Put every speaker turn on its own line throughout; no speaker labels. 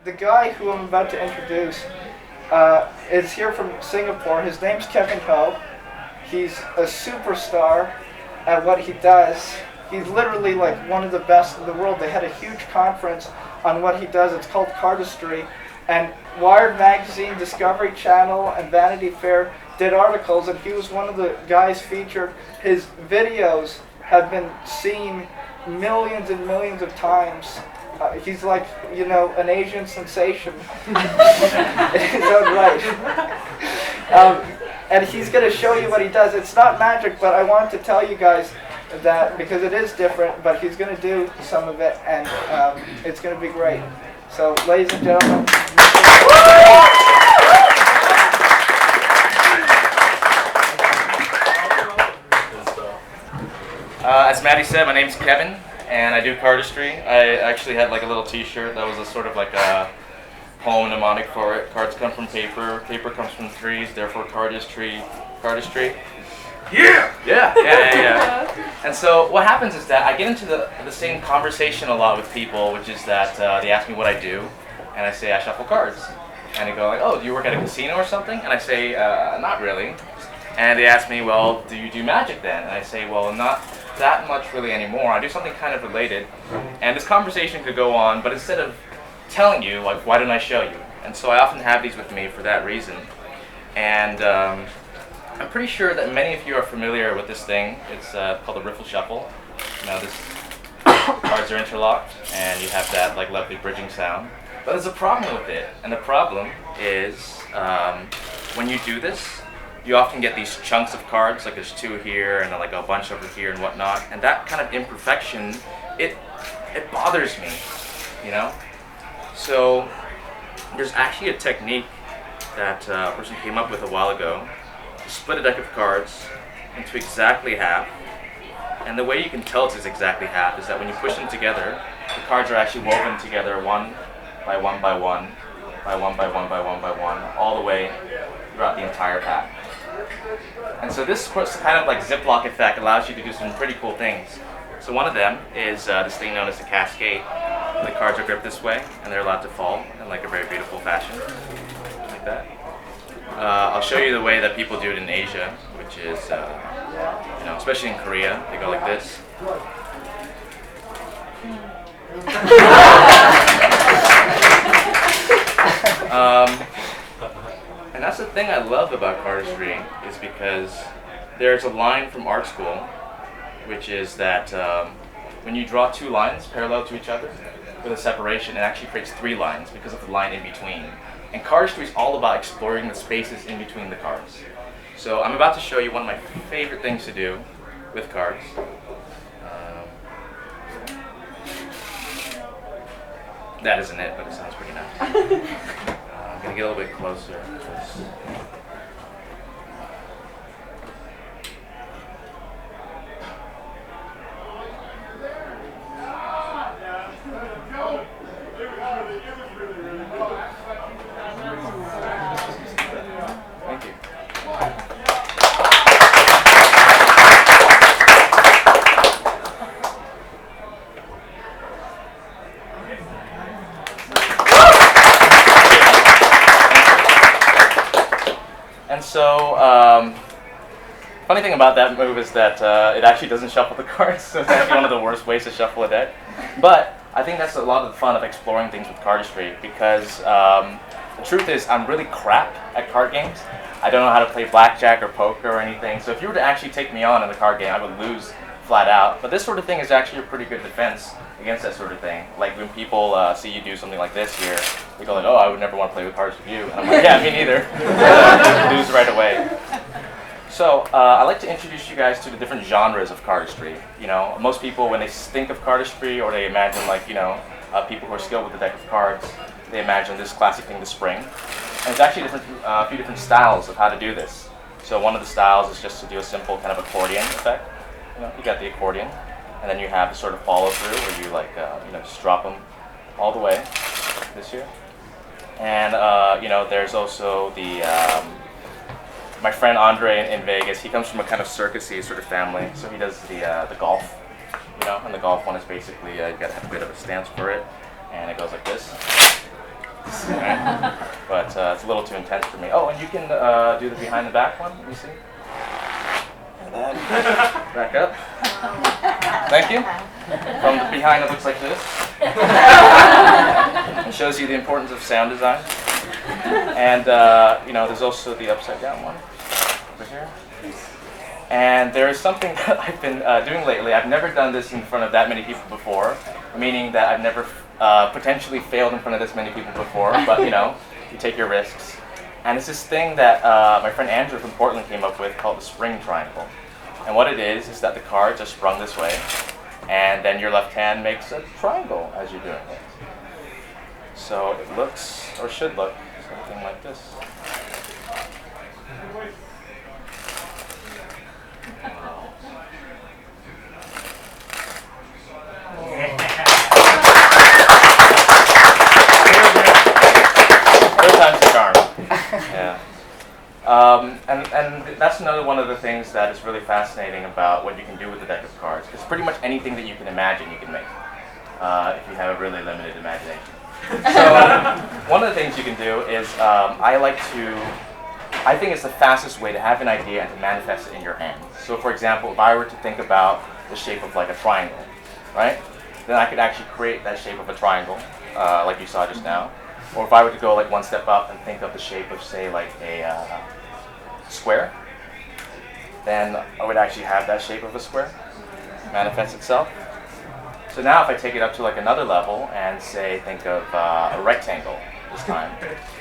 the guy who I'm about to introduce is here from Singapore. His name's Kevin Ho. He's a superstar at what he does. He's literally like one of the best in the world. They had a huge conference on what he does. It's called Cardistry. And Wired Magazine, Discovery Channel, and Vanity Fair did articles, and he was one of the guys featured. His videos have been seen millions and millions of times. He's like, you know, an Asian sensation in his own right. And he's going to show you what he does. It's not magic, but I wanted to tell you guys that because it is different, but he's going to do some of it, and it's going to be great. So, ladies and gentlemen.
As Maddie said, my name's Kevin, and I do cardistry. I actually had like a little T-shirt that was a sort of like a poem mnemonic for it. Cards come from paper, paper comes from trees, therefore cardistry. Yeah. And so what happens is that I get into the same conversation a lot with people, which is that they ask me what I do, and I say I shuffle cards. And they go like, oh, do you work at a casino or something? And I say, not really. And they ask me, well, do you do magic then? And I say, well, not that much really anymore. I do something kind of related. And this conversation could go on, but instead of telling you, like, why didn't I show you? And so I often have these with me for that reason. And I'm pretty sure that many of you are familiar with this thing. It's called the Riffle Shuffle. Now, this cards are interlocked, and you have that like lovely bridging sound. But there's a problem with it, and the problem is when you do this, you often get these chunks of cards, like there's two here and then like a bunch over here and whatnot, and that kind of imperfection, it bothers me, you know? So there's actually a technique that a person came up with a while ago to split a deck of cards into exactly half. And the way you can tell it's exactly half is that when you push them together, the cards are actually woven together one by one by one, by one by one by one by one, all the way throughout the entire pack. And so this kind of like Ziploc effect allows you to do some pretty cool things. So one of them is this thing known as a cascade. The cards are gripped this way, and they're allowed to fall in like a very beautiful fashion, like that. I'll show you the way that people do it in Asia, which is, you know, especially in Korea, they go like this. And that's the thing I love about cardistry, is because there's a line from art school, which is that when you draw two lines parallel to each other with a separation, it actually creates three lines because of the line in between. And cardistry is all about exploring the spaces in between the cards. So I'm about to show you one of my favorite things to do with cards. That isn't it, but it sounds pretty nice. I'm going to get a little bit closer. Thank you. And so, funny thing about that move is that it actually doesn't shuffle the cards, so it's actually one of the worst ways to shuffle a deck. But I think that's a lot of the fun of exploring things with cardistry, because the truth is I'm really crap at card games. I don't know how to play blackjack or poker or anything, so if you were to actually take me on in a card game, I would lose flat out. But this sort of thing is actually a pretty good defense against that sort of thing. Like when people see you do something like this here, they go like, oh, I would never want to play with cards with you. And I'm like, yeah, me neither. Lose right away. So I'd like to introduce you guys to the different genres of cardistry. You know, most people, when they think of cardistry, or they imagine like, you know, people who are skilled with the deck of cards, they imagine this classic thing, the spring. And there's actually a few different styles of how to do this. So one of the styles is just to do a simple kind of accordion effect. You know, you got the accordion, and then you have the sort of follow through where you like, you know, just drop them all the way this year. And you know, there's also the my friend Andre in Vegas. He comes from a kind of circusy sort of family, so he does the golf. You know, and the golf one is basically you got to have a bit of a stance for it, and it goes like this. Right? But it's a little too intense for me. Oh, and you can do the behind the back one. Let me see. And then back up. Thank you. From the behind, it looks like this. It shows you the importance of sound design. And there's also the upside down one over here. And there is something that I've been doing lately. I've never done this in front of that many people before, meaning that I've never potentially failed in front of this many people before, but you take your risks. And it's this thing that my friend Andrew from Portland came up with called the spring triangle. And what it is that the cards are sprung this way, and then your left hand makes a triangle as you're doing it. So it looks, or should look, something like this. Third time's the charm. Yeah. And that's another one of the things that is really fascinating about what you can do with the deck of cards. Because pretty much anything that you can imagine, you can make, if you have a really limited imagination. So one of the things you can do is I think it's the fastest way to have an idea and to manifest it in your hand. So for example, if I were to think about the shape of like a triangle, right? Then I could actually create that shape of a triangle, like you saw just now. Or if I were to go like one step up and think of the shape of, say, like a square, then I would actually have that shape of a square manifest itself. So now if I take it up to like another level and say, think of a rectangle this time,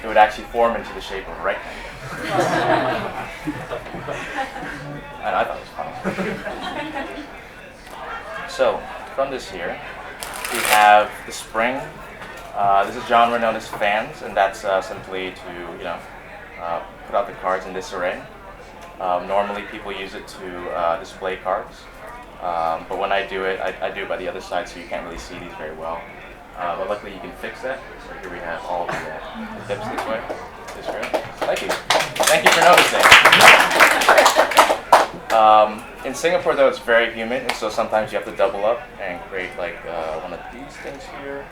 it would actually form into the shape of a rectangle. And I thought it was fun. So from this here, we have the spring. This is a genre known as fans, and that's simply to put out the cards in this array. Normally people use it to display cards, but when I do it, I do it by the other side, so you can't really see these very well. But luckily you can fix that. So here we have all of the tips this way. This way. Thank you. Thank you for noticing. In Singapore though, it's very humid, and so sometimes you have to double up and create like one of these things here.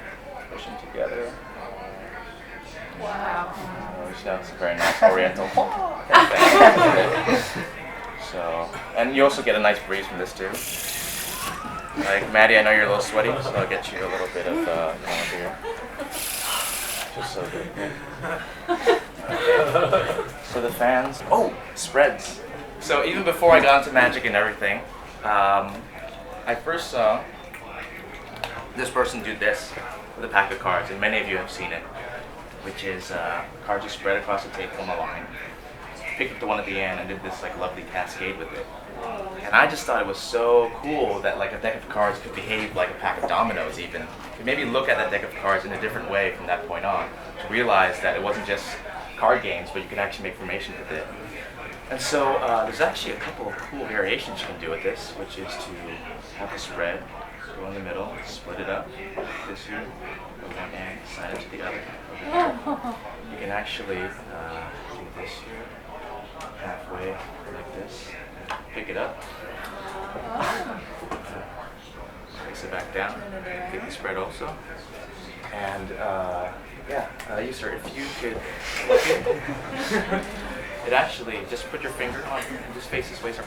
Push them together.
Wow.
It's very nice oriental kind of thing. So, and you also get a nice breeze from this too. Like Maddie, I know you're a little sweaty, so I'll get you a little bit of here. Just so good. So the fans. Oh, spreads. So even before I got into Magic and everything, I first saw this person do this with a pack of cards, and many of you have seen it, which is cards you spread across the table on a line, picked up the one at the end, and did this like lovely cascade with it. And I just thought it was so cool that like a deck of cards could behave like a pack of dominoes even. It made me look at that deck of cards in a different way from that point on, to realize that it wasn't just card games, but you could actually make formation with it. And so there's actually a couple of cool variations you can do with this, which is to have the spread go in the middle, split it up, this here, go one end, side it to the other. You can actually do this here, halfway, like this, pick it up, place it back down, pick the spread also, and user, if you could look it, it actually, just put your finger on, and just face this way, so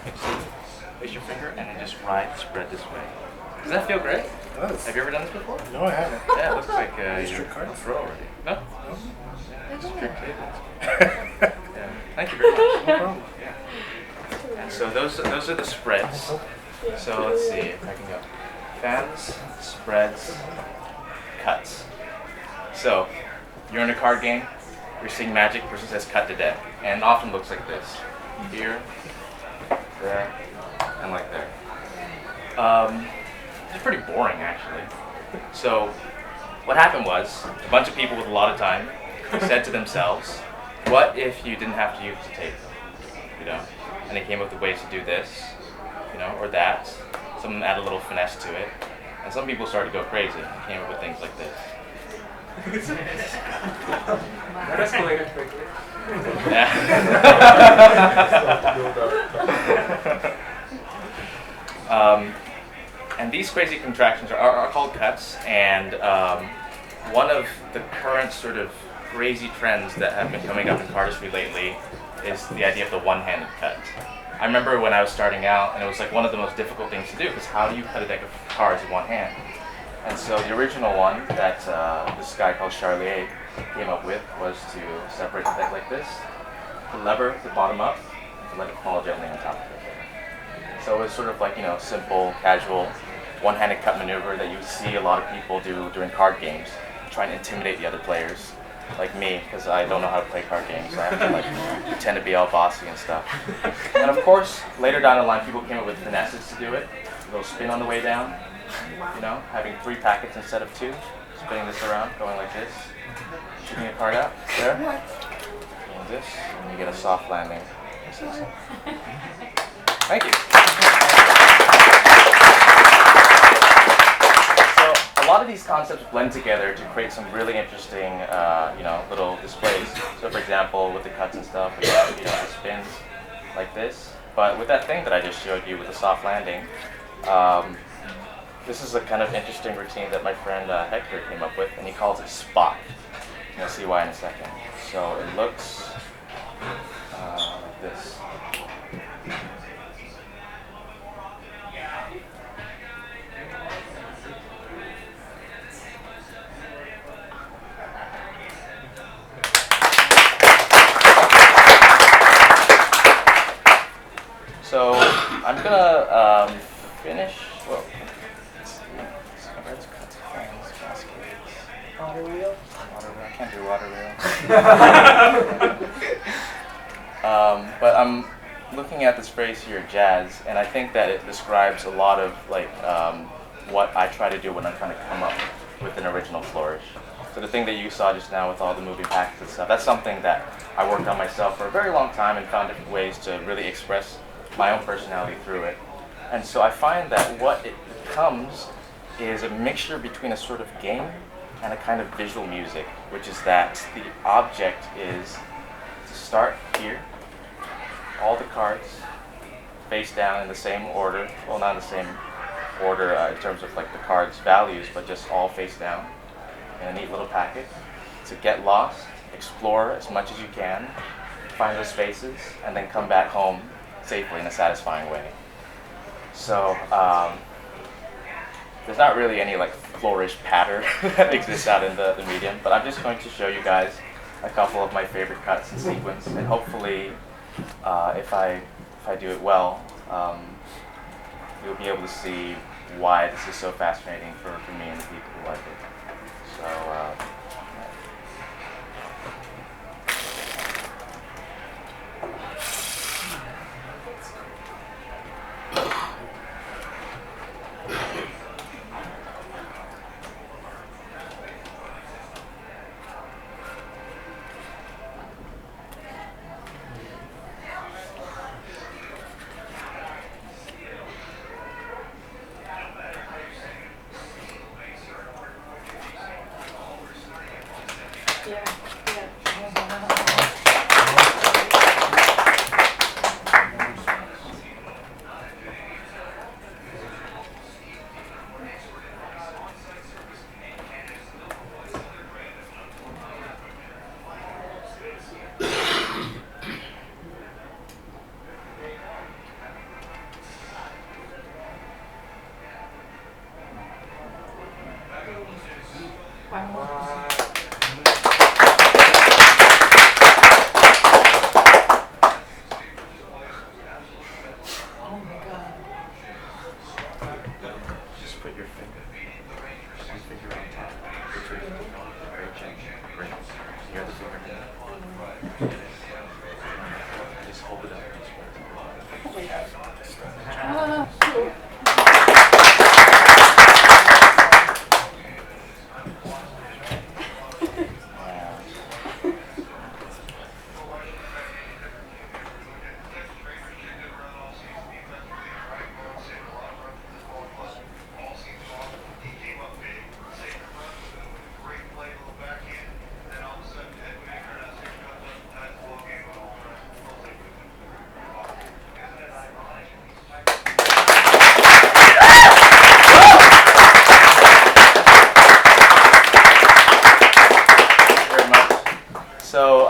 place your finger, and then just ride the spread this way. Does that feel great?
It does.
Have you ever done this before?
No, I haven't.
Yeah, it looks like
You're card throw already.
No? Yeah, it's trick tables. Yeah. Thank you very much.
No problem.
Yeah. And so those are the spreads. So let's see if I can go. Fans, spreads, cuts. So you're in a card game, you're seeing Magic, person says cut the deck. And it often looks like this. Here, there, and like there. It's pretty boring actually. So what happened was, a bunch of people with a lot of time said to themselves, what if you didn't have to use the tape? And they came up with ways to do this, or that. Some of them add a little finesse to it. And some people started to go crazy and came up with things like this.
That escalated quickly.
And these crazy contractions are called cuts, and one of the current sort of crazy trends that have been coming up in cardistry lately is the idea of the one-handed cut. I remember when I was starting out, and it was like one of the most difficult things to do, because how do you cut a deck of cards in one hand? And so the original one that this guy called Charlier came up with was to separate the deck like this, to lever the bottom up, and to let it fall gently on top of it. So it was sort of like, simple, casual, one-handed cut maneuver that you see a lot of people do during card games, trying to intimidate the other players, like me, because I don't know how to play card games. So I have to pretend to be all bossy and stuff. And of course, later down the line, people came up with finesses to do it. A little spin on the way down, having 3 packets instead of 2, spinning this around, going like this, shooting a card out, there, doing this, and you get a soft landing. Thank you. A lot of these concepts blend together to create some really interesting, little displays. So, for example, with the cuts and stuff, we have, the spins like this. But with that thing that I just showed you with the soft landing, this is a kind of interesting routine that my friend Hector came up with, and he calls it spot. You'll see why in a second. So it looks like this. So I'm gonna finish. Whoa.
Water wheel?
Water wheel. I can't do water wheel. But I'm looking at this phrase here, jazz, and I think that it describes a lot of what I try to do when I'm trying to come up with an original flourish. So the thing that you saw just now with all the moving packets and stuff, that's something that I worked on myself for a very long time and found different ways to really express my own personality through it. And so I find that what it becomes is a mixture between a sort of game and a kind of visual music, which is that the object is to start here, all the cards face down in the same order, well, not in the same order in terms of the cards' values, but just all face down in a neat little packet, to get lost, explore as much as you can, find those spaces, and then come back home safely in a satisfying way. So there's not really any flourish pattern that exists out in the medium, but I'm just going to show you guys a couple of my favorite cuts in sequence, and hopefully if I do it well, you'll be able to see why this is so fascinating for me and the people who like it. So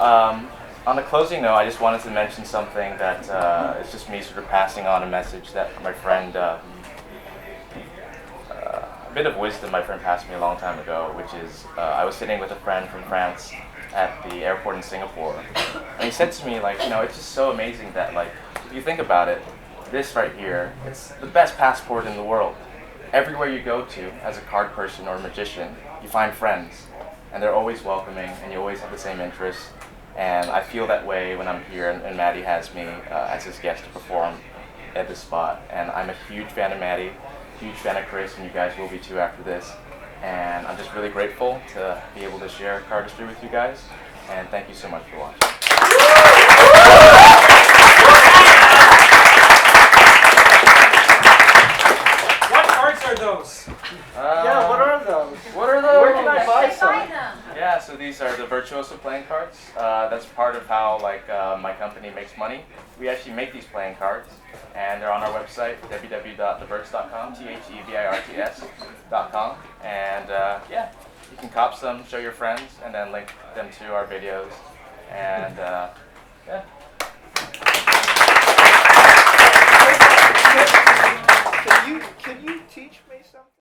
on the closing note, I just wanted to mention something that it's just me sort of passing on a message that my friend, a bit of wisdom my friend passed me a long time ago, which is I was sitting with a friend from France at the airport in Singapore, and he said to me, like, it's just so amazing that, like, if you think about it, this right here, it's the best passport in the world. Everywhere you go to, as a card person or a magician, you find friends, and they're always welcoming, and you always have the same interests. And I feel that way when I'm here, and Mahdi has me as his guest to perform at this spot. And I'm a huge fan of Mahdi, huge fan of Chris, and you guys will be too after this. And I'm just really grateful to be able to share Cardistry with you guys. And thank you so much for watching.
Those?
Yeah, what are those?
What are those?
Where can I buy some?
Yeah, so these are the Virtuoso playing cards. That's part of how my company makes money. We actually make these playing cards, and they're on our website, www.thevirts.com, THEVIRTS.com. And yeah, you can cop some, show your friends, and then link them to our videos. And yeah.